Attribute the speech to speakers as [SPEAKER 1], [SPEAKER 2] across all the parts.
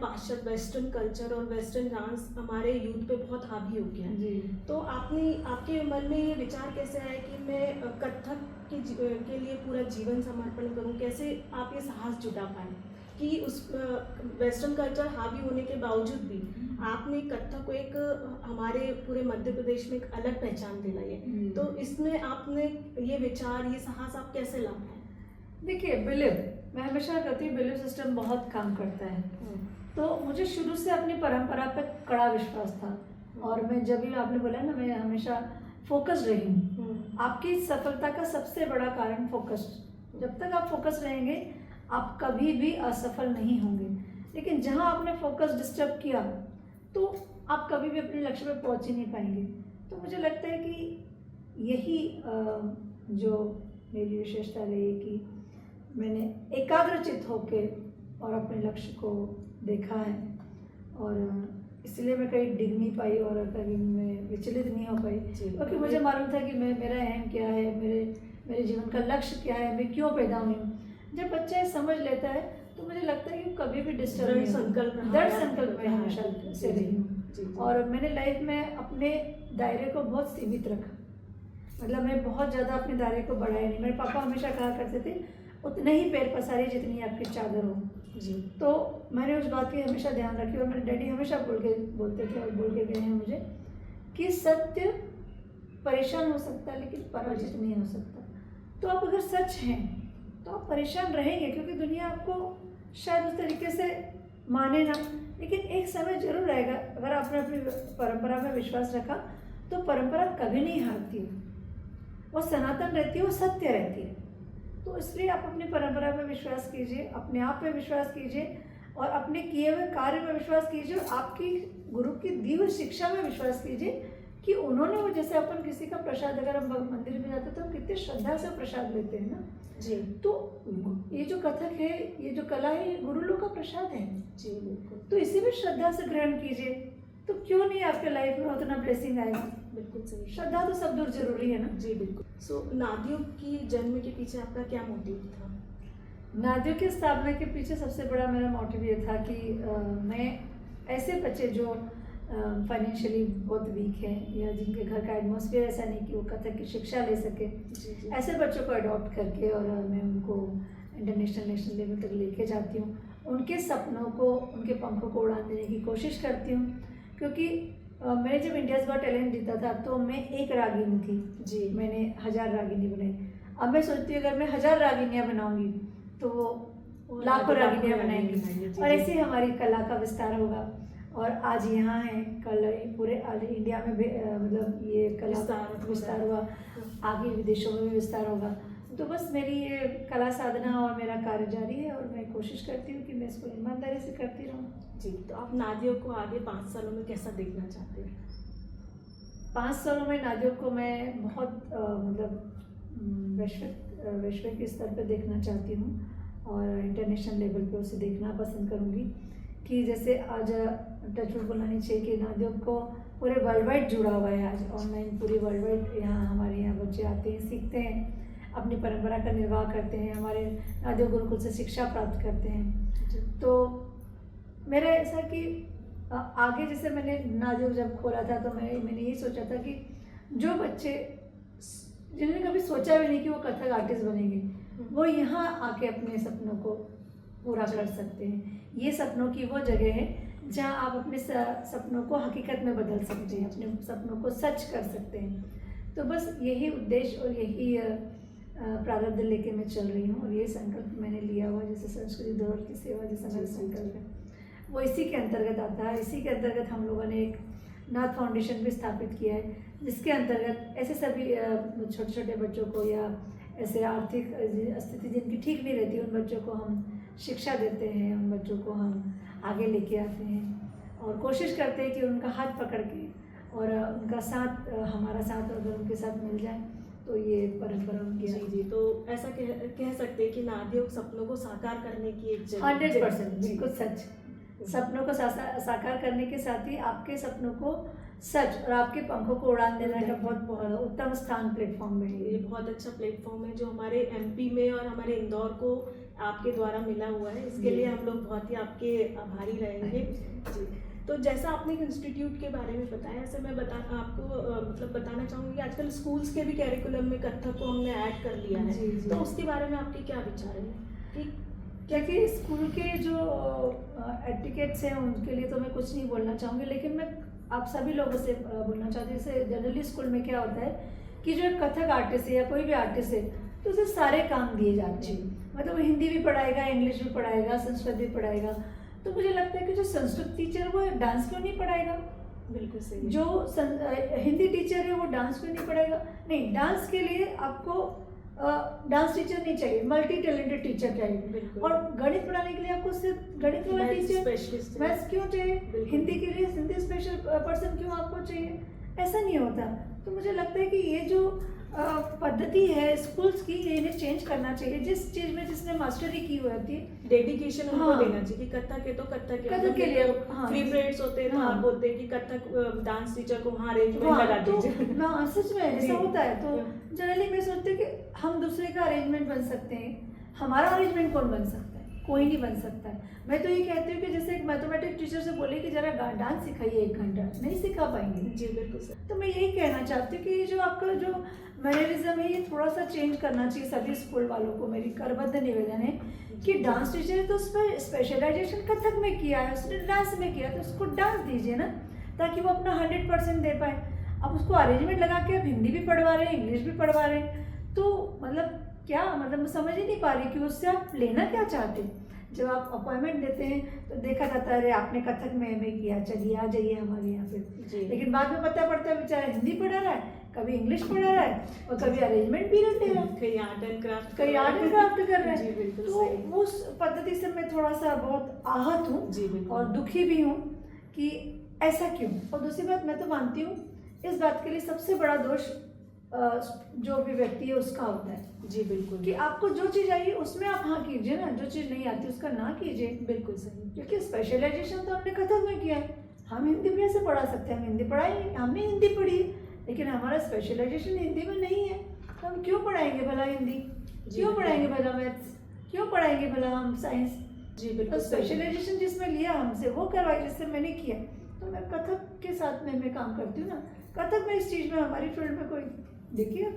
[SPEAKER 1] पाश्चात्य western culture और western dance हमारे यूथ पे बहुत हावी हो गया है।
[SPEAKER 2] जी।
[SPEAKER 1] तो आपके मन में ये विचार कैसे आया कि मैं कथक के लिए पूरा जीवन समर्पण करूं? कैसे आप ये साहस जुटा पाए कि उस वेस्टर्न कल्चर हावी होने के बावजूद भी आपने कथक को एक हमारे पूरे मध्य प्रदेश में एक अलग पहचान दिलाई है? तो इसमें आपने ये विचार, ये साहस आप कैसे ला पाए?
[SPEAKER 2] देखिए, बिलीव, मैं हमेशा कहती हूँ बिलीव सिस्टम बहुत काम करता है। तो मुझे शुरू से अपनी परंपरा पे कड़ा विश्वास था, और मैं जब भी आपने बोला ना, मैं हमेशा फोकस रही हूँ। आपकी सफलता का सबसे बड़ा कारण फोकस। जब तक आप फोकस रहेंगे आप कभी भी असफल नहीं होंगे, लेकिन जहाँ आपने फोकस डिस्टर्ब किया तो आप कभी भी अपने लक्ष्य पर पहुँच ही नहीं पाएंगे। तो मुझे लगता है कि यही जो मेरी विशेषता रही कि मैंने एकाग्रचित होकर और अपने लक्ष्य को देखा है, और इसलिए मैं कहीं डिग नहीं पाई और कभी मैं विचलित नहीं हो पाई, क्योंकि मुझे मालूम था कि मेरा एम क्या है, मेरे जीवन का लक्ष्य क्या है, मैं क्यों पैदा हुई हूँ। जब बच्चा समझ लेता है तो मुझे लगता है कि कभी भी डिस्टर्ब नहीं, दृढ़ संकल्प में हमेशा से रही हूँ। और मैंने लाइफ में अपने दायरे को बहुत सीमित रखा, मतलब मैं बहुत ज़्यादा अपने दायरे को बढ़ाया नहीं। मेरे पापा हमेशा कहा करते थे, उतने ही पैर पसारिए जितनी आपकी चादर हो।
[SPEAKER 1] जी।
[SPEAKER 2] तो मैंने उस बात की हमेशा ध्यान रखी, और मेरे डैडी हमेशा बोलते थे और बोल के गए हैं मुझे कि सत्य परेशान हो सकता है लेकिन पराजित नहीं हो सकता। तो आप अगर सच हैं तो आप परेशान रहेंगे, क्योंकि दुनिया आपको शायद उस तरीके से माने ना, लेकिन एक समय जरूर आएगा, अगर आपने अपनी परंपरा में विश्वास रखा तो परंपरा कभी नहीं हारती है, वो सनातन रहती है, वो सत्य रहती है। तो इसलिए आप अपनी परंपरा में विश्वास कीजिए, अपने आप में विश्वास कीजिए, और अपने किए हुए कार्य में विश्वास कीजिए, और आपकी गुरु की दी हुई शिक्षा में विश्वास कीजिए कि उन्होंने वो, जैसे अपन किसी का प्रसाद, अगर हम मंदिर में जाते तो हम कितने श्रद्धा से प्रसाद लेते हैं ना।
[SPEAKER 1] जी।
[SPEAKER 2] तो ये जो कथक है, ये जो कला है, ये गुरु लोग का प्रसाद है।
[SPEAKER 1] जी बिल्कुल।
[SPEAKER 2] तो इसी भी श्रद्धा से ग्रहण कीजिए, तो क्यों नहीं आपके लाइफ में उतना ब्लेसिंग आएगा।
[SPEAKER 1] बिल्कुल सही।
[SPEAKER 2] श्रद्धा तो सब दूर जरूरी है ना।
[SPEAKER 1] जी बिल्कुल। सो नादियों की जन्म के पीछे आपका क्या मोटिव था?
[SPEAKER 2] नादियों की स्थापना के पीछे सबसे बड़ा मेरा मोटिव ये था कि मैं ऐसे बच्चे जो फाइनेंशियली बहुत वीक हैं, या जिनके घर का एटमॉस्फेयर ऐसा नहीं कि वो कथक की शिक्षा ले सके, ऐसे बच्चों को अडॉप्ट करके और मैं उनको इंटरनेशनल नेशनल लेवल तक लेके जाती हूँ। उनके सपनों को, उनके पंखों को उड़ान देने की कोशिश करती हूँ, क्योंकि मैंने जब इंडियाज़ गॉट टैलेंट जीता था तो मैं एक रागिनी थी।
[SPEAKER 1] जी।
[SPEAKER 2] मैंने 1000 रागिनी बनाई। अब मैं सोचती हूँ अगर मैं 1000 रागिनियाँ बनाऊंगी तो वो लाखों रागिनियाँ बनाएंगी, और ऐसे ही हमारी कला का विस्तार होगा। और आज यहाँ है, कल पूरे इंडिया में मतलब ये कला विस्तार हुआ, आगे विदेशों में भी विस्तार होगा। तो बस मेरी ये कला साधना और मेरा कार्य जारी है, और मैं कोशिश करती हूँ कि मैं इसको ईमानदारी से करती रहूँ।
[SPEAKER 1] जी। तो आप नादियों को आगे 5 सालों में कैसा देखना चाहते हैं?
[SPEAKER 2] 5 सालों में नादियों को मैं बहुत मतलब वैश्विक स्तर पर देखना चाहती हूँ, और इंटरनेशनल लेवल पे उसे देखना पसंद करूँगी। कि जैसे आज टचवुड बोलना चाहिए कि नादियों को पूरे वर्ल्ड वाइड जुड़ा हुआ है, आज ऑनलाइन पूरी वर्ल्ड वाइड यहाँ हमारे यहाँ बच्चे आते हैं, सीखते हैं, अपनी परंपरा का निर्वाह करते हैं, हमारे नादियों गुरुकुल से शिक्षा प्राप्त करते हैं। तो मेरा ऐसा कि आगे जैसे मैंने नादियों जब खोला था तो मैंने यही सोचा था कि जो बच्चे जिन्होंने कभी सोचा भी नहीं कि वो कथक आर्टिस्ट बनेंगे, वो यहाँ आके अपने सपनों को पूरा कर सकते हैं। ये सपनों की वो जगह है जहाँ आप अपने सपनों को हकीकत में बदल सकते हैं, अपने सपनों को सच कर सकते हैं। तो बस यही उद्देश्य और यही प्रारब्ध लेके मैं चल रही हूँ, और ये संकल्प मैंने लिया हुआ, जैसे संस्कृति धरोहर की सेवा जैसा मेरा संकल्प है, वो इसी के अंतर्गत आता है। इसी के अंतर्गत हम लोगों ने एक नाथ फाउंडेशन भी स्थापित किया है, जिसके अंतर्गत ऐसे सभी छोटे छोटे बच्चों को, या ऐसे आर्थिक स्थिति जिनकी ठीक नहीं रहती, उन बच्चों को हम शिक्षा देते हैं, उन बच्चों को हम आगे लेके आते हैं, और कोशिश करते हैं कि उनका हाथ पकड़ के और उनका साथ, हमारा साथ अगर उनके साथ मिल जाए तो ये परंपरा उनकी।
[SPEAKER 1] जी। तो ऐसा कह सकते हैं कि नादियों सपनों को साकार करने की एक
[SPEAKER 2] 100% बिल्कुल सच। सपनों को साकार करने के साथ ही आपके सपनों को सच, और आपके पंखों को उड़ान देने का बहुत उत्तम स्थान प्लेटफॉर्म में है
[SPEAKER 1] ये बहुत अच्छा प्लेटफॉर्म है जो हमारे एमपी में और हमारे इंदौर को आपके द्वारा मिला हुआ है। इसके लिए हम लोग बहुत ही आपके आभारी रहेंगे जी। तो जैसा आपने एक इंस्टीट्यूट के बारे में बताया, ऐसे मैं आपको मतलब बताना चाहूँगी आजकल स्कूल्स के भी कैरिकुलम में कथक को हमने ऐड कर लिया है।
[SPEAKER 2] जी, जी।
[SPEAKER 1] तो उसके बारे में आपके क्या विचार हैं कि
[SPEAKER 2] क्या कि स्कूल के जो एटिकेट्स हैं उनके लिए तो मैं कुछ नहीं बोलना चाहूँगी, लेकिन मैं आप सभी लोगों से बोलना चाहती हूँ। जैसे जनरली स्कूल में क्या होता है कि जो एक कथक आर्टिस्ट है या कोई भी आर्टिस्ट है तो उसे सारे काम दिए जाते हैं, मतलब वो हिंदी भी पढ़ाएगा, इंग्लिश भी पढ़ाएगा, संस्कृत भी पढ़ाएगा। तो मुझे लगता है कि जो संस्कृत टीचर वो डांस क्यों नहीं पढ़ाएगा?
[SPEAKER 1] बिल्कुल सही।
[SPEAKER 2] जो हिंदी टीचर है वो डांस क्यों नहीं पढ़ाएगा? नहीं, डांस के लिए आपको डांस टीचर नहीं चाहिए, मल्टी टैलेंटेड टीचर चाहिए। और गणित पढ़ाने के लिए आपको सिर्फ गणित वाला टीचर, मैथ्स क्यों चाहिए? हिंदी के लिए हिंदी स्पेशल पर्सन क्यों आपको चाहिए? ऐसा नहीं होता। तो मुझे लगता है कि ये जो पद्धति है स्कूल्स की, इन्हें चेंज करना चाहिए। जिस चीज में जिसने मास्टरी की हुई होती है
[SPEAKER 1] डेडिकेशन उनको देना चाहिए कि कथक है तो कथक
[SPEAKER 2] के लिए
[SPEAKER 1] फ्री पीरियड्स होते हैं तो आप बोलते हैं कि कथक डांस टीचर को वहाँ अरेंजमेंट लगा दीजिए।
[SPEAKER 2] तो सच में ऐसा होता है। तो जनरली मैं सोचती हूँ कि हम दूसरे का अरेंजमेंट बन सकते हैं, हमारा अरेंजमेंट कौन बन सकता है? कोई नहीं बन सकता है। मैं तो ये कहती हूँ कि जैसे एक मैथमेटिक्स टीचर से बोले कि जरा डांस सिखाइए 1 घंटा, नहीं सिखा पाएंगे।
[SPEAKER 1] जी बिल्कुल सर।
[SPEAKER 2] तो मैं यही कहना चाहती हूँ कि जो आपका जो मैनरिज्म है ये थोड़ा सा चेंज करना चाहिए सभी स्कूल वालों को। मेरी करबद्ध निवेदन है कि डांस टीचर है तो उस पर स्पेशलाइजेशन कथक में किया है, उसने डांस में किया, तो उसको डांस दीजिए ना, ताकि वो अपना 100% दे पाए। अब उसको अरेंजमेंट लगा के आप हिंदी भी पढ़वा रहे हैं, इंग्लिश भी पढ़वा रहे हैं, तो मतलब क्या, मतलब मैं समझ ही नहीं पा रही कि उससे आप लेना क्या चाहते हैं। जब आप अपॉइंटमेंट देते हैं तो देखा जाता है अरे आपने कथक में एमए किया, चलिए आ जाइए हमारे यहाँ पे। लेकिन बाद में पता पड़ता है बेचारा हिंदी पढ़ा रहा है, कभी इंग्लिश पढ़ा रहा है और कभी अरेंजमेंट पीरियड दे रहा है,
[SPEAKER 1] कहीं आर्ट एंड क्राफ्ट
[SPEAKER 2] कर रहे हैं। तो उस पद्धति से मैं थोड़ा सा बहुत आहत हूँ और दुखी भी हूँ कि ऐसा क्यों। और दूसरी बात, मैं तो मानती हूँ इस बात के लिए सबसे बड़ा दोष जो भी व्यक्ति है उसका होता है।
[SPEAKER 1] जी बिल्कुल,
[SPEAKER 2] कि आपको जो चीज़ आई उसमें आप हाँ कीजिए ना, जो चीज़ नहीं आती उसका ना कीजिए।
[SPEAKER 1] बिल्कुल सही।
[SPEAKER 2] क्योंकि स्पेशलाइजेशन तो हमने कथक में किया है, हम हिंदी में से पढ़ा सकते हैं, हम हिंदी पढ़ाई, हमने हिंदी पढ़ी, लेकिन हमारा स्पेशलाइजेशन हिंदी में नहीं है, तो हम क्यों पढ़ाएंगे भला हिंदी, क्यों पढ़ाएंगे भला मैथ्स, क्यों पढ़ाएंगे भला हम साइंस।
[SPEAKER 1] जी बिल्कुल।
[SPEAKER 2] तो स्पेशलाइजेशन जिसमें लिया हमसे वो करवाई, जिससे मैंने किया। तो मैं कथक के साथ में मैं काम करती हूँ ना, कथक में इस चीज़ में हमारी फील्ड में कोई देखिए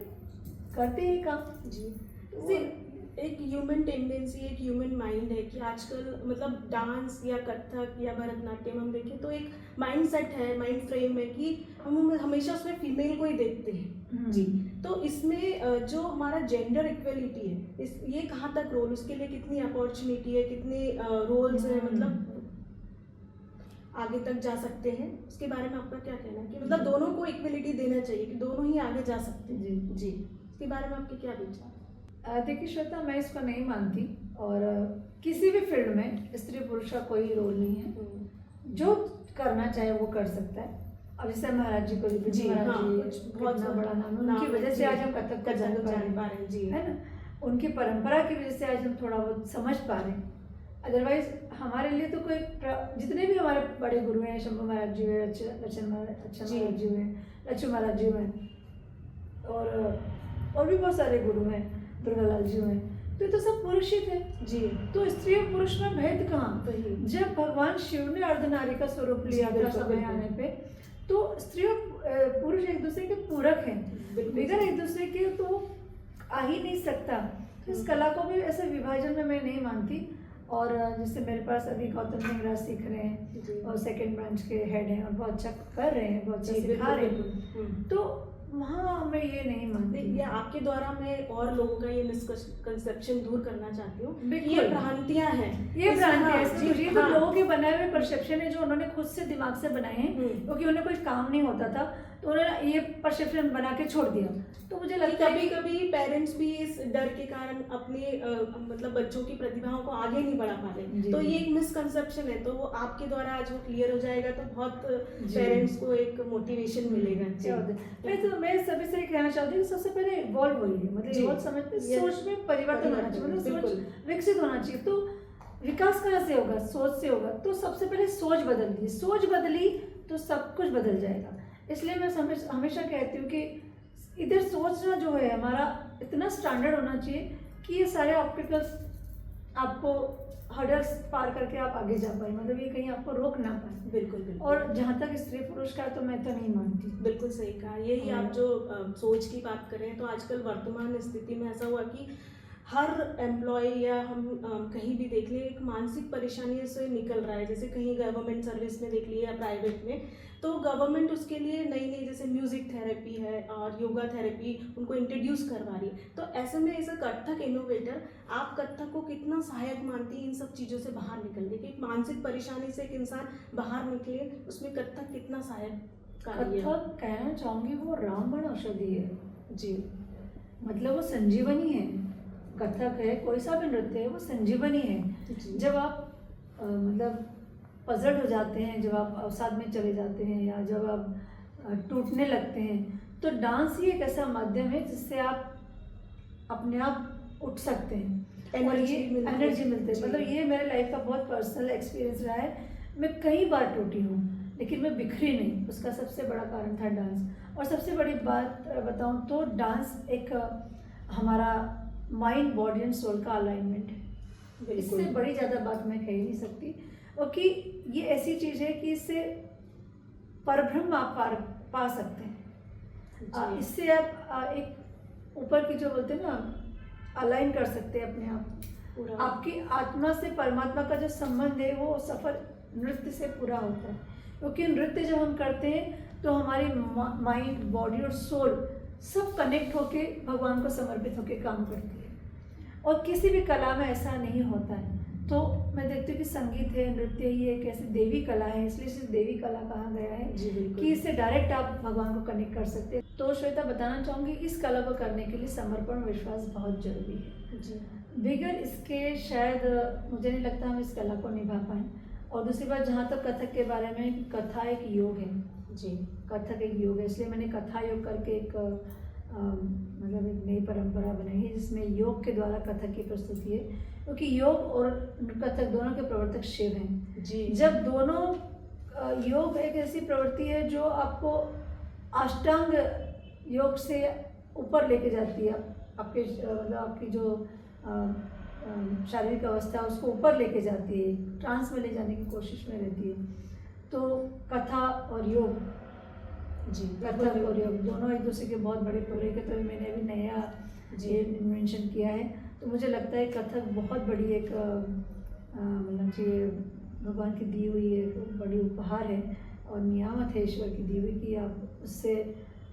[SPEAKER 2] करते ही काम।
[SPEAKER 1] जी एक ह्यूमन टेंडेंसी, एक ह्यूमन माइंड है कि आजकल मतलब डांस या कथक या भरतनाट्यम हम देखें तो एक माइंड सेट है, माइंड फ्रेम है कि हम हमेशा उसमें फीमेल को ही देखते हैं। जी, तो इसमें जो हमारा जेंडर इक्वलिटी है ये कहाँ तक रोल, उसके लिए कितनी अपॉर्चुनिटी है, कितने रोल्स हैं, मतलब आगे तक जा सकते हैं, उसके बारे में आपका क्या कहना है कि मतलब दोनों को इक्वलिटी देना चाहिए कि दोनों ही आगे जा सकते हैं। जी, इसके बारे में आपके क्या विचार?
[SPEAKER 2] देखिए श्वेता, मैं इसको नहीं मानती, और किसी भी फील्ड में स्त्री पुरुष का कोई रोल नहीं है, जो करना चाहे वो कर सकता है। अब जैसे महाराज जी को बहुत बड़ा नाम है, उनकी वजह से आज हम कथक को जान पा रहे हैं, है ना, उनकी परंपरा की वजह से आज हम थोड़ा बहुत समझ पा रहे हैं। अदरवाइज हमारे लिए तो कोई जितने भी हमारे बड़े गुरु हैं, शंभू महाराज जी हुए, लक्ष्मण महाराज जी हुए, लक्ष्मण महाराज जी हुए, और भी बहुत सारे गुरु हैं, दुर्गालाल जी हुए, तो ये तो सब पुरुष ही थे। जी, तो स्त्री और पुरुष में भेद कहाँ? जब भगवान शिव ने अर्धनारी का स्वरूप लिया था समय आने पे, तो स्त्री और पुरुष एक दूसरे के पूरक हैं, बगैर एक दूसरे के तो आ ही नहीं सकता। तो इस कला को भी ऐसे विभाजन में मैं नहीं मानती। और जैसे मेरे पास अभी गौतम सिंह राज सीख रहे हैं और सेकंड ब्रांच के हेड हैं और बहुत अच्छा कर रहे हैं, बहुत अच्छा सिखा रहे हैं, तो वहाँ मैं ये नहीं मानती।
[SPEAKER 1] ये आपके द्वारा मैं और लोगों का ये मिसकंसेप्शन दूर करना चाहती हूँ। ये भ्रांतियाँ हैं,
[SPEAKER 2] ये भ्रांतियाँ ये तो लोगों के बनाए हुए परसेप्शन है जो उन्होंने खुद से दिमाग से बनाए हैं, क्योंकि उन्हें कोई काम नहीं होता था तो उन्होंने ये परसेप्शन बना के छोड़ दिया। तो मुझे लगता है
[SPEAKER 1] कभी कभी पेरेंट्स भी इस डर के कारण अपने मतलब बच्चों की प्रतिभाओं को आगे नहीं बढ़ा पाते, तो ये एक मिसकंसेप्शन है। तो वो आपके द्वारा आज वो क्लियर हो जाएगा तो बहुत पेरेंट्स को एक मोटिवेशन मिलेगा।
[SPEAKER 2] मैं सभी से कहना चाहती हूँ सबसे पहले इवॉल्व होइए, मतलब इवॉल्व समझते सोच में परिवर्तन होना चाहिए, मतलब सोच विकसित होना चाहिए। तो विकास कहाँ से होगा? सोच से होगा। तो सबसे पहले सोच बदल दी, सोच बदली तो सब कुछ बदल जाएगा। इसलिए मैं हमेशा कहती हूँ कि इधर सोचना जो है हमारा इतना स्टैंडर्ड होना चाहिए कि ये सारे ऑब्स्टिकल्स आपको हर्डल्स पार करके आप आगे जा पाए, मतलब ये कहीं आपको रोक ना पाए।
[SPEAKER 1] बिल्कुल बिल्कुल।
[SPEAKER 2] और जहाँ तक स्त्री पुरुष का है तो मैं तो नहीं मानती।
[SPEAKER 1] बिल्कुल सही कहा। यही आप जो सोच की बात करें तो आजकल वर्तमान स्थिति में ऐसा हुआ कि हर एम्प्लॉय या हम कहीं भी देख लिए एक मानसिक परेशानी से निकल रहा है। जैसे कहीं गवर्नमेंट सर्विस में देख लिए या प्राइवेट में, तो गवर्नमेंट उसके लिए नई नई जैसे म्यूजिक थेरेपी है और योगा थेरेपी उनको इंट्रोड्यूस करवा रही है। तो ऐसे में एज अ कथक इनोवेटर आप कथक को कितना सहायक मानती हैं इन सब चीज़ों से बाहर निकलने की? मानसिक परेशानी से एक इंसान बाहर निकले, उसमें कथक कितना सहायक कार्य है?
[SPEAKER 2] कथक कहना चाहूँगी वो रामबाण औषधि है
[SPEAKER 1] जी,
[SPEAKER 2] मतलब वो संजीवनी है। कथक है, कोई सा भी नृत्य है, वो संजीवनी है।
[SPEAKER 1] जी।
[SPEAKER 2] जब आप मतलब पजल हो जाते हैं, जब आप अवसाद में चले जाते हैं या जब आप टूटने लगते हैं, तो डांस ही एक ऐसा माध्यम है जिससे आप अपने आप उठ सकते हैं और ये एनर्जी मिलती है। मतलब ये मेरे लाइफ का बहुत पर्सनल एक्सपीरियंस रहा है। मैं कई बार टूटी हूँ लेकिन मैं बिखरी नहीं, उसका सबसे बड़ा कारण था डांस। और सबसे बड़ी बात बताऊँ तो डांस एक हमारा माइंड बॉडी एंड सोल का अलाइनमेंट है। इससे बड़ी ज़्यादा बात मैं कह ही नहीं सकती। और कि ये ऐसी चीज़ है कि इससे परब्रह्म आप पा सकते हैं। इससे आप एक ऊपर की जो बोलते हैं ना अलाइन कर सकते हैं अपने आप। आपकी आत्मा से परमात्मा का जो संबंध है वो सफ़र नृत्य से पूरा होता है, क्योंकि नृत्य जब हम करते हैं तो हमारी माइंड बॉडी और सोल सब कनेक्ट होके भगवान को समर्पित होके काम करती है। और किसी भी कला में ऐसा नहीं होता है। तो मैं देखती हूँ कि संगीत है, नृत्य ही एक ऐसी देवी कला है, इसलिए इसे देवी कला कहा गया है कि इससे डायरेक्ट आप भगवान को कनेक्ट कर सकते हैं। तो श्वेता बताना चाहूँगी इस कला को करने के लिए समर्पण विश्वास बहुत जरूरी है जी। बगैर इसके शायद मुझे नहीं लगता हम इस कला को निभा पाएँ। और दूसरी बात, जहाँ तक कथक के बारे में, कथा एक योग है जी, कथक एक योग है। इसलिए मैंने कथा योग करके एक मतलब एक नई परंपरा बनाई है जिसमें योग के द्वारा कथक की प्रस्तुति है, क्योंकि योग और कथक दोनों के प्रवर्तक शिव हैं जी। जब दोनों योग एक ऐसी प्रवृत्ति है जो आपको अष्टांग योग से ऊपर लेके जाती है, आपके मतलब आपकी जो शारीरिक अवस्था उसको ऊपर लेके जाती है, ट्रांस में ले जाने की कोशिश में रहती है। तो कथा और योग जी, कथक और योग दोनों एक दूसरे के बहुत बड़े पूरक है। तो मैंने अभी नया जी इन्वेंशन किया है, तो मुझे लगता है कथक बहुत बड़ी एक मतलब कि भगवान की दी हुई एक बड़ी उपहार है और नियामत है ईश्वर की दी हुई कि आप उससे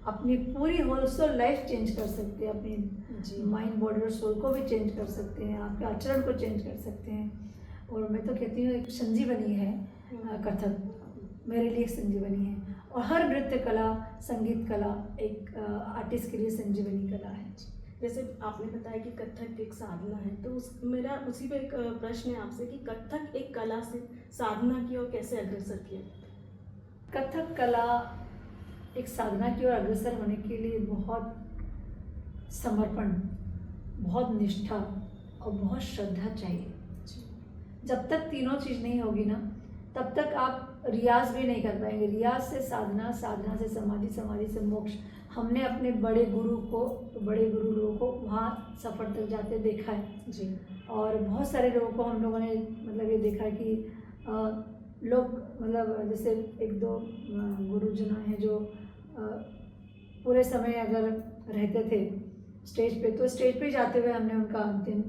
[SPEAKER 2] अपनी पूरी होल लाइफ चेंज कर सकते हैं, अपनी माइंड बॉडी और सोल को भी चेंज कर सकते हैं, आपके आचरण को चेंज कर सकते हैं। और मैं तो कहती हूँ एक संजीवनी है कथक, मेरे लिए एक संजीवनी है। और हर नृत्य कला, संगीत कला एक आर्टिस्ट के लिए संजीवनी कला है।
[SPEAKER 1] जैसे आपने बताया कि कथक एक साधना है, तो मेरा उसी पे एक प्रश्न है आपसे कि कथक एक कला से साधना की ओर कैसे अग्रसर किया?
[SPEAKER 2] कथक कला एक साधना की ओर अग्रसर होने के लिए बहुत समर्पण, बहुत निष्ठा और बहुत श्रद्धा चाहिए। जब तक तीनों चीज़ नहीं होगी ना, तब तक आप रियाज भी नहीं कर पाएंगे। रियाज से साधना, साधना से समाधि, समाधि से मोक्ष। हमने अपने बड़े गुरु लोगों को वहाँ सफ़र तक जाते देखा है जी। और बहुत सारे लोगों को हम लोगों ने मतलब ये देखा है कि लोग मतलब जैसे एक दो गुरुजन हैं जो पूरे समय अगर रहते थे स्टेज पे, तो स्टेज पे जाते हुए हमने उनका अंतिम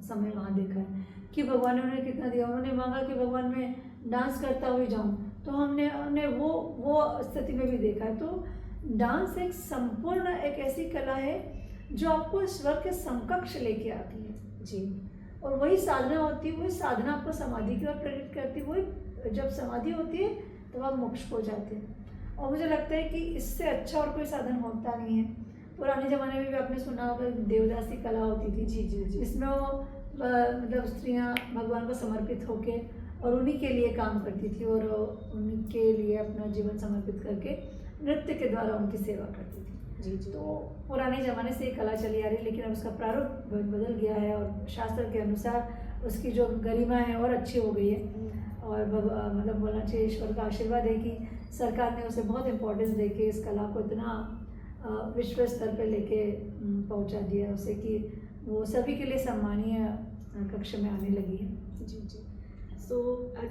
[SPEAKER 2] समय वहाँ देखा है कि भगवान ने उन्हें कितना दिया। उन्होंने मांगा कि भगवान मैं डांस करता हुए जाऊँ, तो हमने वो स्थिति में भी देखा है। तो डांस एक संपूर्ण एक ऐसी कला है जो आपको ईश्वर के समकक्ष लेके आती है जी। और वही साधना होती है, वही साधना आपको समाधि की ओर प्रेरित करती है। वही जब समाधि होती है तो आप मोक्ष को जाते हैं। और मुझे लगता है कि इससे अच्छा और कोई साधन होता नहीं है। पुराने ज़माने में भी आपने सुना होगा देवदासी कला होती थी जी जी जी, जिसमें वो मतलब स्त्रियाँ भगवान को समर्पित होके और उन्हीं के लिए काम करती थी और उन्हीं के लिए अपना जीवन समर्पित करके नृत्य के द्वारा उनकी सेवा करती थी जी जी। तो पुराने ज़माने से ये कला चली आ रही है, लेकिन अब उसका प्रारूप बदल गया है और शास्त्र के अनुसार उसकी जो गरिमा है और अच्छी हो गई है। और मतलब बोलना चाहिए ईश्वर का आशीर्वाद है कि सरकार ने उसे बहुत इम्पोर्टेंस दे के इस कला को इतना विश्व स्तर पे लेके पहुंचा दिया उसे कि वो सभी के लिए सम्मानीय कक्ष में आने लगी है।
[SPEAKER 1] जी जी। सो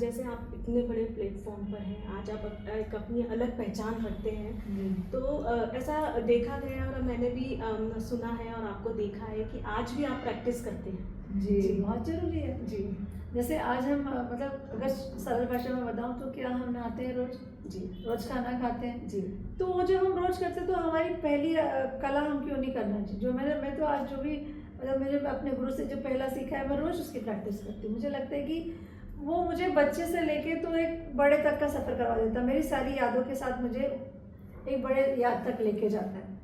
[SPEAKER 1] जैसे आप इतने बड़े प्लेटफॉर्म पर हैं, आज आप एक अपनी अलग पहचान रखते हैं, तो ऐसा देखा गया है और मैंने भी सुना है और आपको देखा है कि आज भी आप प्रैक्टिस करते हैं।
[SPEAKER 2] जी, बहुत ज़रूरी है।
[SPEAKER 1] जी
[SPEAKER 2] जैसे आज हम मतलब अगर सरल भाषा में बताऊं तो क्या हम नहाते हैं रोज,
[SPEAKER 1] जी,
[SPEAKER 2] रोज खाना खाते हैं
[SPEAKER 1] जी,
[SPEAKER 2] तो वो जब हम रोज करते हैं तो हमारी पहली कला हम क्यों नहीं करना चाहिए। जो मैं तो आज जो भी मतलब मेरे अपने गुरु से जो पहला सीखा है मैं रोज उसकी प्रैक्टिस करती हूँ। मुझे लगता है कि वो मुझे बच्चे से लेके तो एक बड़े तक का सफ़र करवा देता है, मेरी सारी यादों के साथ मुझे एक बड़े याद तक लेके जाता है।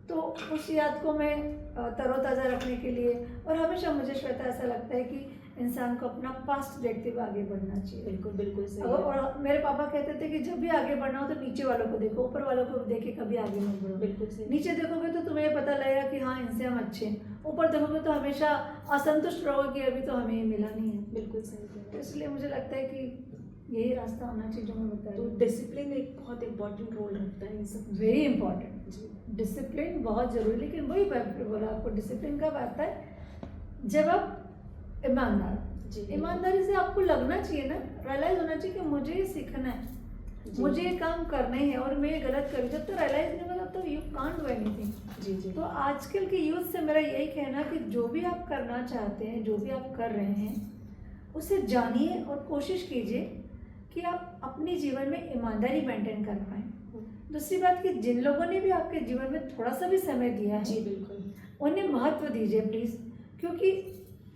[SPEAKER 2] तो उस याद को मैं तरोताज़ा रखने के लिए और हमेशा मुझे श्वेता ऐसा लगता है कि इंसान को अपना पास्ट देखते हुए आगे बढ़ना चाहिए।
[SPEAKER 1] बिल्कुल बिल्कुल सही है।
[SPEAKER 2] और मेरे पापा कहते थे कि जब भी आगे बढ़ना हो तो नीचे वालों को देखो, ऊपर वालों को देख के कभी आगे मत बढ़ो।
[SPEAKER 1] बिल्कुल सही।
[SPEAKER 2] नीचे देखोगे तो तुम्हें ये पता लगेगा कि हाँ इनसे हम अच्छे हैं, ऊपर देखोगे तो हमेशा असंतुष्ट रहोगे कि अभी तो हमें ये मिला नहीं है।
[SPEAKER 1] बिल्कुल सही कह रहे
[SPEAKER 2] तो
[SPEAKER 1] हैं।
[SPEAKER 2] इसलिए मुझे लगता है कि यही रास्ता होना चाहिए जो मैं बता
[SPEAKER 1] तो
[SPEAKER 2] रही हूँ।
[SPEAKER 1] डिसिप्लिन एक बहुत इम्पोर्टेंट रोल रखता है इन सब।
[SPEAKER 2] Very important.
[SPEAKER 1] जी
[SPEAKER 2] डिसिप्लिन बहुत ज़रूरी, लेकिन वही बोला आपको, डिसिप्लिन कब आता है जब आप ईमानदार।
[SPEAKER 1] जी,
[SPEAKER 2] ईमानदारी से आपको लगना चाहिए ना, रियलाइज होना चाहिए कि मुझे ये सीखना है,
[SPEAKER 1] जी,
[SPEAKER 2] मुझे ये काम करना ही है और मैं ये गलत करूँ। जब तक रियलाइज नहीं होगा तब यू कांट डू एनीथिंग।
[SPEAKER 1] जी जी।
[SPEAKER 2] तो आजकल के यूथ से मेरा यही कहना कि जो भी आप करना चाहते हैं, जो भी आप कर रहे हैं, उसे जानिए और कोशिश कीजिए कि आप अपने जीवन में ईमानदारी मेंटेन कर पाएँ। दूसरी बात कि जिन लोगों ने भी आपके जीवन में थोड़ा सा भी समय दिया है,
[SPEAKER 1] जी बिल्कुल,
[SPEAKER 2] उन्हें महत्व दीजिए प्लीज़, क्योंकि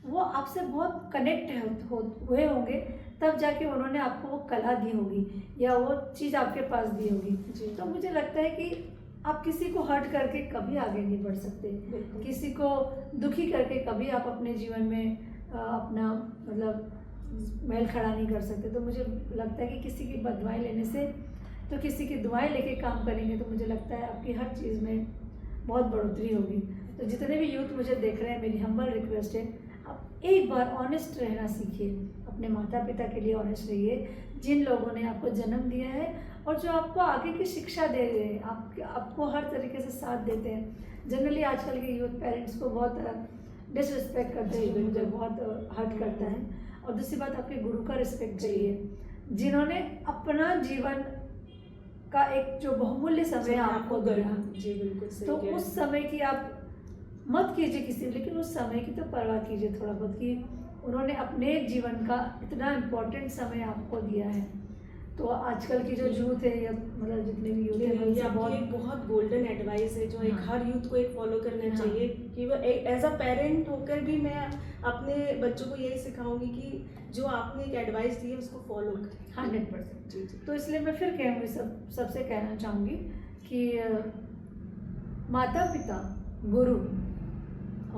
[SPEAKER 2] वो आपसे बहुत कनेक्ट हुए होंगे, तब जाके उन्होंने आपको वो कला दी होगी या वो चीज़ आपके पास दी होगी।
[SPEAKER 1] जी।
[SPEAKER 2] तो मुझे लगता है कि आप किसी को हर्ट करके कभी आगे नहीं बढ़ सकते,
[SPEAKER 1] बिल्कुल।
[SPEAKER 2] किसी को दुखी करके कभी आप अपने जीवन में अपना मतलब मैल खड़ा नहीं कर सकते। तो मुझे लगता है कि किसी की बददुआएं लेने से तो किसी की दुआएं लेके काम करेंगे तो मुझे लगता है आपकी हर चीज़ में बहुत बढ़ोतरी होगी। तो जितने भी यूथ मुझे देख रहे हैं, मेरी हम्बल रिक्वेस्ट है, आप एक बार ऑनेस्ट रहना सीखिए, अपने माता पिता के लिए ऑनेस्ट रहिए, जिन लोगों ने आपको जन्म दिया है और जो आपको आगे की शिक्षा दे रहे हैं, आपको हर तरीके से साथ देते हैं। जनरली आजकल के यूथ पेरेंट्स को बहुत डिसरिस्पेक्ट करते हैं, जो मुझे बहुत हर्ट करता है। और दूसरी बात, आपके गुरु का रिस्पेक्ट करिए, जिन्होंने अपना जीवन का एक जो बहुमूल्य समय आपको दिया।
[SPEAKER 1] जी बिल्कुल सही
[SPEAKER 2] तो
[SPEAKER 1] कह रहे
[SPEAKER 2] उस
[SPEAKER 1] हैं।
[SPEAKER 2] समय की आप मत कीजिए किसी, लेकिन उस समय की तो परवाह कीजिए थोड़ा बहुत कि उन्होंने अपने जीवन का इतना इम्पोर्टेंट समय आपको दिया है। तो आजकल की जो यूथ है या मतलब जितने भी यूथ
[SPEAKER 1] ये
[SPEAKER 2] है उनसे
[SPEAKER 1] आपकी एक बहुत गोल्डन एडवाइस है जो एक
[SPEAKER 2] हाँ।
[SPEAKER 1] हर यूथ को एक फॉलो करना
[SPEAKER 2] हाँ।
[SPEAKER 1] चाहिए कि वो एज अ पेरेंट होकर भी मैं अपने बच्चों को यही सिखाऊंगी कि जो आपने एक एडवाइस दी है उसको फॉलो करें
[SPEAKER 2] 100%।
[SPEAKER 1] जी जी।
[SPEAKER 2] तो इसलिए मैं फिर कहूँगी सबसे कहना चाहूँगी कि माता पिता, गुरु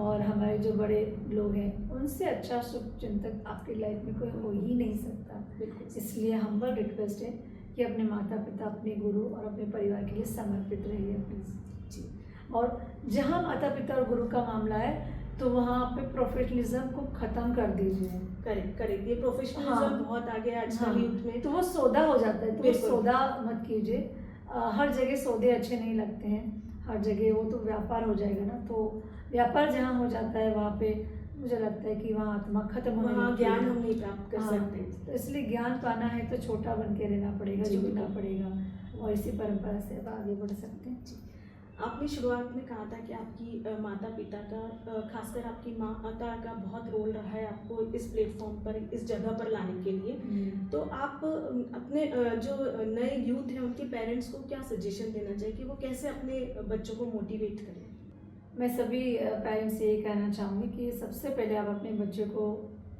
[SPEAKER 2] और हमारे जो बड़े लोग हैं, उनसे अच्छा शुभ चिंतक आपकी लाइफ में कोई हो ही नहीं सकता।
[SPEAKER 1] बिल्कुल
[SPEAKER 2] इसलिए हम्बल रिक्वेस्ट है कि अपने माता पिता, अपने गुरु और अपने परिवार के लिए समर्पित रहिए प्लीज़
[SPEAKER 1] जी।
[SPEAKER 2] और जहाँ माता पिता और गुरु का मामला है तो वहाँ पे प्रोफेशनलिज्म को ख़त्म कर दीजिए।
[SPEAKER 1] करेक्ट करेक्ट, ये प्रोफेशनलिज्म
[SPEAKER 2] हाँ।
[SPEAKER 1] बहुत आगे है आजकल
[SPEAKER 2] हाँ।
[SPEAKER 1] यूथ में।
[SPEAKER 2] तो वो सौदा हो जाता है, तो वो
[SPEAKER 1] बिल्कुल।
[SPEAKER 2] सौदा मत कीजिए। हर जगह सौदे अच्छे नहीं लगते हैं, हर जगह वो तो व्यापार हो जाएगा ना। तो व्यापार जहाँ हो जाता है वहाँ पे मुझे लगता है कि वहाँ आत्मा खत्म होने
[SPEAKER 1] वहाँ
[SPEAKER 2] लगती है।
[SPEAKER 1] ज्ञान हम नहीं प्राप्त कर
[SPEAKER 2] हाँ,
[SPEAKER 1] सकते।
[SPEAKER 2] तो इसलिए ज्ञान पाना है तो छोटा बन के रहना पड़ेगा,
[SPEAKER 1] जी,
[SPEAKER 2] झुकना
[SPEAKER 1] बिल्कुल।
[SPEAKER 2] पड़ेगा और इसी परंपरा से आप आगे बढ़ सकते हैं।
[SPEAKER 1] आपने शुरुआत में कहा था कि आपकी माता पिता का, खासकर आपकी माता का बहुत रोल रहा है आपको इस प्लेटफॉर्म पर, इस जगह पर लाने के लिए। तो आप अपने जो नए यूथ हैं उनके पेरेंट्स को क्या सजेशन देना चाहिए कि वो कैसे अपने बच्चों को मोटिवेट करें?
[SPEAKER 2] मैं सभी पेरेंट्स से ये कहना चाहूँगी कि सबसे पहले आप अपने बच्चे को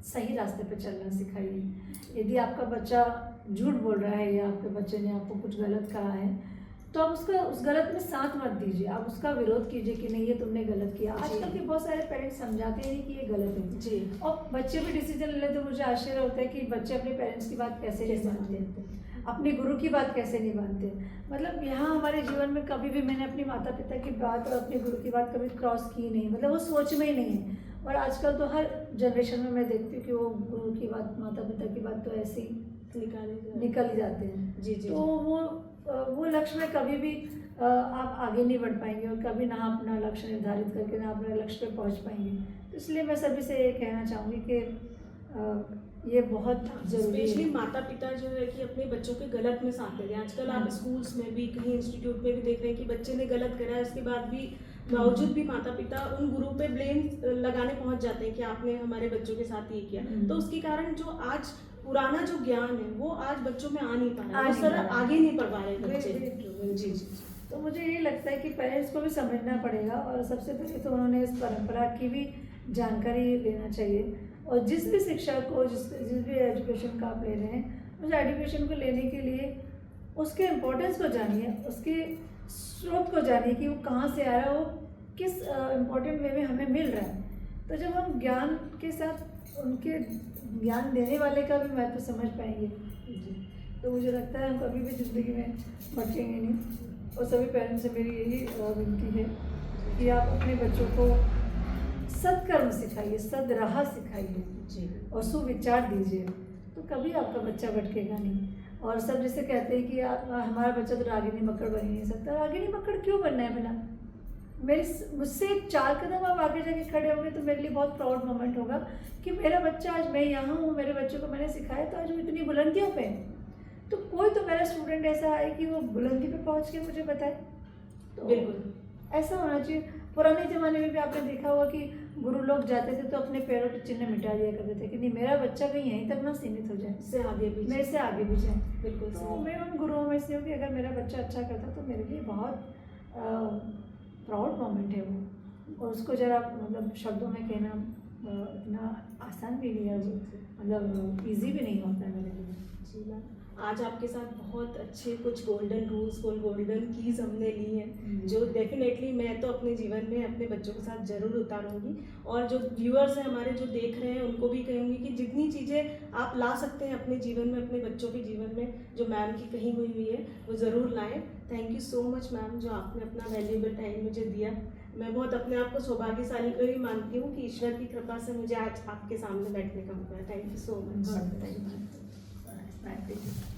[SPEAKER 2] सही रास्ते पे चलना सिखाइए। यदि आपका बच्चा झूठ बोल रहा है या आपके बच्चे ने आपको कुछ गलत कहा है तो आप उसका उस गलत में साथ मत दीजिए, आप उसका विरोध कीजिए कि नहीं ये तुमने गलत किया। आजकल के बहुत सारे पेरेंट्स समझाते हैं कि ये गलत है
[SPEAKER 1] जी।
[SPEAKER 2] और बच्चे भी डिसीजन ले लेते। तो मुझे आश्चर्य होता है कि बच्चे अपने पेरेंट्स की बात कैसे नहीं मानते, अपने गुरु की बात कैसे नहीं मानते। मतलब यहाँ हमारे जीवन में कभी भी मैंने अपनी माता पिता की बात और अपने गुरु की बात कभी क्रॉस की नहीं, मतलब वो सोच में ही नहीं है। और आजकल तो हर जनरेशन में मैं देखती हूँ कि वो गुरु की बात, माता पिता की बात तो ऐसे ही निकल ही जाते हैं।
[SPEAKER 1] जी जी।
[SPEAKER 2] तो वो वो लक्ष्य में कभी भी आप आगे नहीं बढ़ पाएंगे और कभी ना अपना लक्ष्य निर्धारित करके ना अपने लक्ष्य पे पहुंच पाएंगे। तो इसलिए मैं सभी से ये कहना चाहूँगी कि ये बहुत ज़रूरी
[SPEAKER 1] स्पेशली
[SPEAKER 2] है।
[SPEAKER 1] माता पिता जो है कि अपने बच्चों के गलत में साथ दे रहे हैं। आजकल आप स्कूल्स में भी, कहीं इंस्टीट्यूट में भी देख रहे हैं कि बच्चे ने गलत करा है, उसके बाद भी बावजूद भी माता पिता उन गुरु पे ब्लेम लगाने पहुंच जाते हैं कि आपने हमारे बच्चों के साथ ये किया। तो उसके कारण जो आज पुराना जो ज्ञान है वो आज बच्चों में आ नहीं पा रहा है, वो सर आगे नहीं पढ़ पा रहे बच्चे। जी जी।
[SPEAKER 2] तो मुझे ये लगता है कि पेरेंट्स को भी समझना पड़ेगा और सबसे पहले तो उन्होंने इस परंपरा की भी जानकारी लेना चाहिए। और जिस भी शिक्षा को जिस भी एजुकेशन का आप ले रहे हैं, उस एजुकेशन को लेने के लिए उसके इम्पोर्टेंस को जानिए, उसके स्रोत को जानिए कि वो कहाँ से आ रहा है, वो किस इम्पोर्टेंट वे में हमें मिल रहा है। तो जब हम ज्ञान के साथ उनके ज्ञान देने वाले का भी महत्व समझ पाएंगे, तो मुझे लगता है हम कभी भी ज़िंदगी में भटकेंगे नहीं। और सभी पेरेंट्स से मेरी यही विनती है कि आप अपने बच्चों को सत्कर्म सिखाइए, सद्राह सिखाइए
[SPEAKER 1] जी।
[SPEAKER 2] और सुविचार दीजिए, तो कभी आपका बच्चा भटकेगा नहीं। और सब जैसे कहते हैं कि हमारा बच्चा तो रागिनी मक्कड़ बन ही नहीं सकता। रागिनी मक्कड़ क्यों बनना है भला? मुझसे 4 कदम आप आगे जाके खड़े होंगे तो मेरे लिए बहुत प्राउड मोमेंट होगा कि मेरा बच्चा, आज मैं यहाँ हूँ, मेरे बच्चों को मैंने सिखाया तो आज वो इतनी बुलंदियों पे है। तो कोई तो मेरा स्टूडेंट ऐसा आए कि वो बुलंदी पे पहुँच के मुझे बताए। तो
[SPEAKER 1] बिल्कुल
[SPEAKER 2] ऐसा होना चाहिए। पुराने ज़माने में भी आपने देखा होगा कि गुरु लोग जाते थे तो अपने पैरों के चिन्ह मिटा दिया करते थे कि नहीं, मेरा बच्चा कहीं यहीं तक ना सीमित हो जाए,
[SPEAKER 1] इससे आगे भी,
[SPEAKER 2] मेरे से आगे भी जाए।
[SPEAKER 1] बिल्कुल
[SPEAKER 2] तो मैं उन गुरुओं में से हूँ कि अगर मेरा बच्चा अच्छा करता तो मेरे लिए बहुत प्राउड मोमेंट है वो। और उसको जरा मतलब शब्दों में कहना इतना आसान भी नहीं है, मतलब ईजी भी नहीं होता है मेरे लिए।
[SPEAKER 1] जी मैम, आज आपके साथ बहुत अच्छे कुछ गोल्डन रूल्स, गोल्डन कीज हमने ली हैं, जो डेफिनेटली मैं तो अपने जीवन में अपने बच्चों के साथ ज़रूर उतारूंगी। और जो व्यूअर्स हैं हमारे, जो देख रहे हैं, उनको भी कहूँगी कि जितनी चीज़ें आप ला सकते हैं अपने जीवन में, अपने बच्चों के जीवन में, जो मैम की कही हुई है वो ज़रूर लाएँ। Thank you so much ma'am, जो आपने अपना वैल्यूएबल टाइम मुझे दिया। मैं बहुत अपने आप को सौभाग्यशाली भी मानती हूँ कि ईश्वर की कृपा से मुझे आज आपके सामने बैठने का मौका है। Thank you so much.
[SPEAKER 2] Thank you.